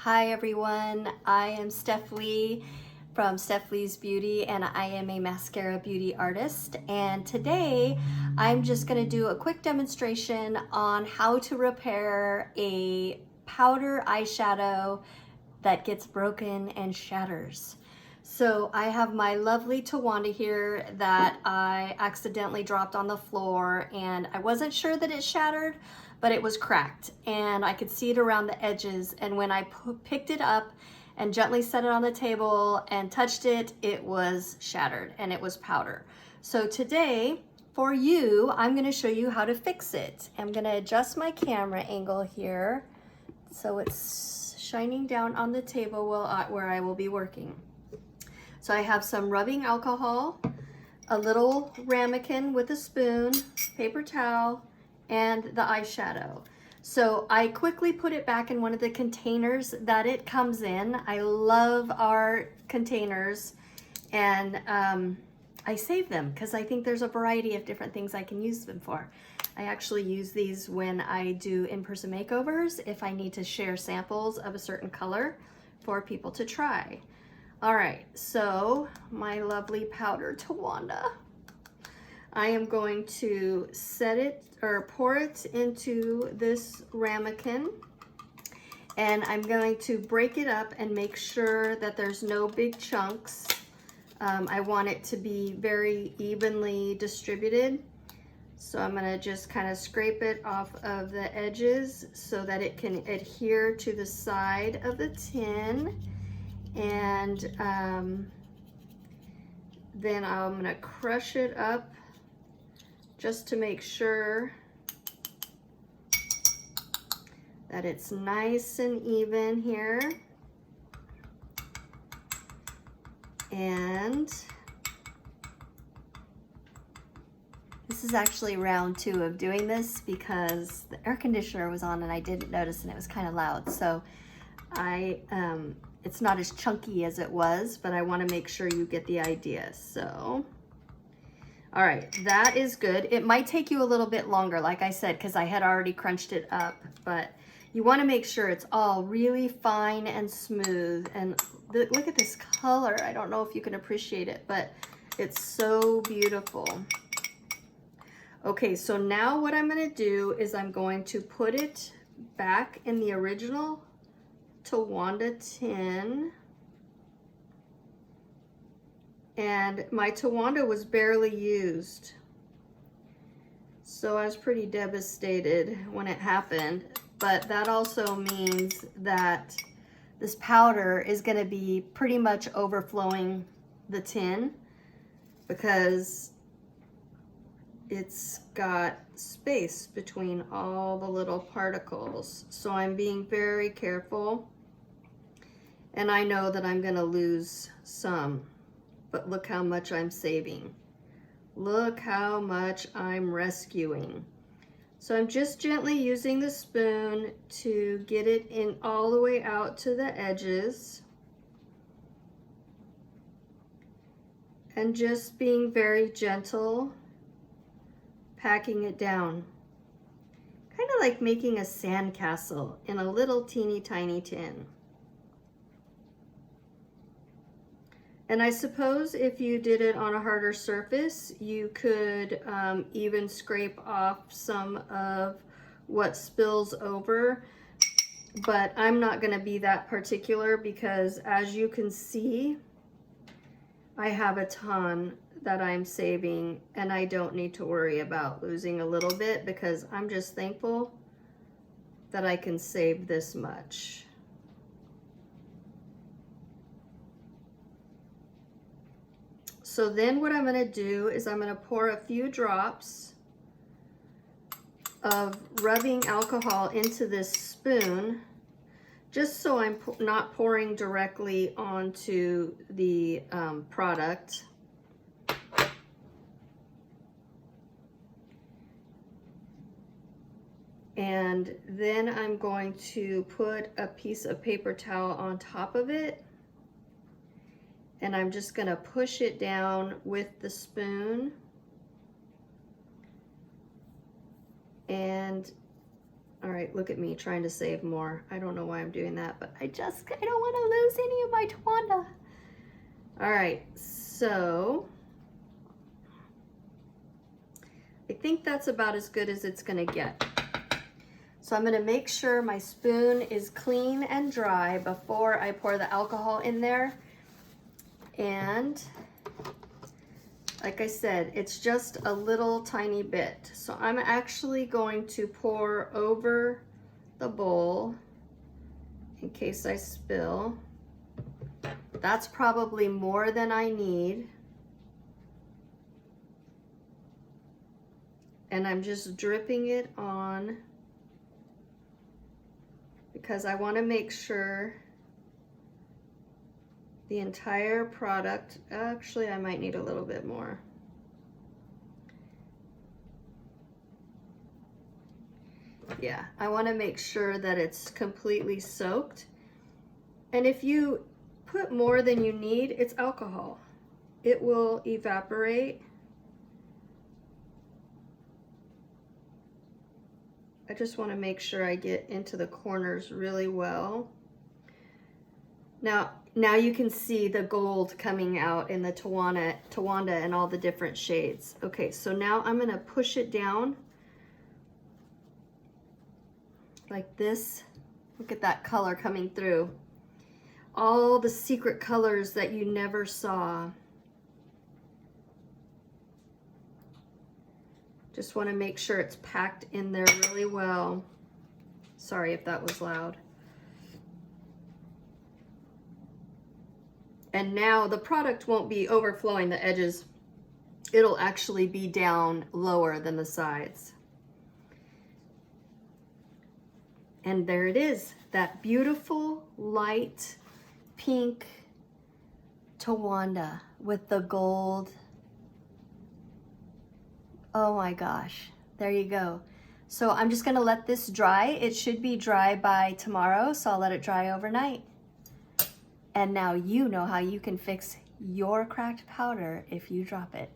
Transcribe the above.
Hi everyone, I am Steph Lee from Steph Lee's Beauty, and I am a mascara beauty artist. And today I'm just going to do a quick demonstration on how to repair a powder eyeshadow that gets broken and shatters. So I have my lovely Towanda here that I accidentally dropped on the floor, and I wasn't sure that it shattered, but it was cracked and I could see it around the edges. And when I picked it up and gently set it on the table and touched it, it was shattered and it was powder. So today for you, I'm going to show you how to fix it. I'm going to adjust my camera angle here so it's shining down on the table where I will be working. So I have some rubbing alcohol, a little ramekin with a spoon, paper towel, and the eyeshadow. So I quickly put it back in one of the containers that it comes in. I love our containers, and I save them because I think there's a variety of different things I can use them for. I actually use these when I do in-person makeovers if I need to share samples of a certain color for people to try. All right, so my lovely powder Towanda. I am going to set it or pour it into this ramekin, and I'm going to break it up and make sure that there's no big chunks. I want it to be very evenly distributed. So I'm gonna just kind of scrape it off of the edges so that it can adhere to the side of the tin. And then I'm gonna crush it up just to make sure that it's nice and even here. And this is actually round 2 of doing this because the air conditioner was on and I didn't notice, and it was kind of loud. So it's not as chunky as it was, but I want to make sure you get the idea. So, all right, that is good. It might take you a little bit longer, like I said, because I had already crunched it up, but you want to make sure it's all really fine and smooth. And look at this color. I don't know if you can appreciate it, but it's so beautiful. Okay, so now what I'm going to do is I'm going to put it back in the original Towanda tin. And my Towanda was barely used, so I was pretty devastated when it happened. But that also means that this powder is going to be pretty much overflowing the tin because it's got space between all the little particles. So I'm being very careful, and I know that I'm going to lose some, but look how much I'm saving. Look how much I'm rescuing. So I'm just gently using the spoon to get it in all the way out to the edges, and just being very gentle, packing it down. Kind of like making a sandcastle in a little teeny tiny tin. And I suppose if you did it on a harder surface, you could even scrape off some of what spills over. But I'm not going to be that particular because, as you can see, I have a ton that I'm saving, and I don't need to worry about losing a little bit because I'm just thankful that I can save this much. So then what I'm going to do is I'm going to pour a few drops of rubbing alcohol into this spoon, just so I'm not pouring directly onto the product. And then I'm going to put a piece of paper towel on top of it. And I'm just going to push it down with the spoon. And All right, look at me trying to save more. I don't know why I'm doing that, but I don't want to lose any of my Towanda. All right, so I think that's about as good as it's gonna get. So I'm gonna make sure my spoon is clean and dry before I pour the alcohol in there. And like I said, it's just a little tiny bit. So I'm actually going to pour over the bowl in case I spill. That's probably more than I need. And I'm just dripping it on because I want to make sure the entire product, actually I might need a little bit more. Yeah, I want to make sure that it's completely soaked. And if you put more than you need, it's alcohol. It will evaporate. I just want to make sure I get into the corners really well. Now you can see the gold coming out in the Towanda and all the different shades. Okay, so now I'm gonna push it down like this. Look at that color coming through. All the secret colors that you never saw. Just want to make sure it's packed in there really well. Sorry if that was loud. And now the product won't be overflowing the edges. It'll actually be down lower than the sides. And there it is, that beautiful light pink Towanda with the gold. Oh my gosh, there you go. So I'm just gonna let this dry. It should be dry by tomorrow, so I'll let it dry overnight. And now you know how you can fix your cracked powder if you drop it.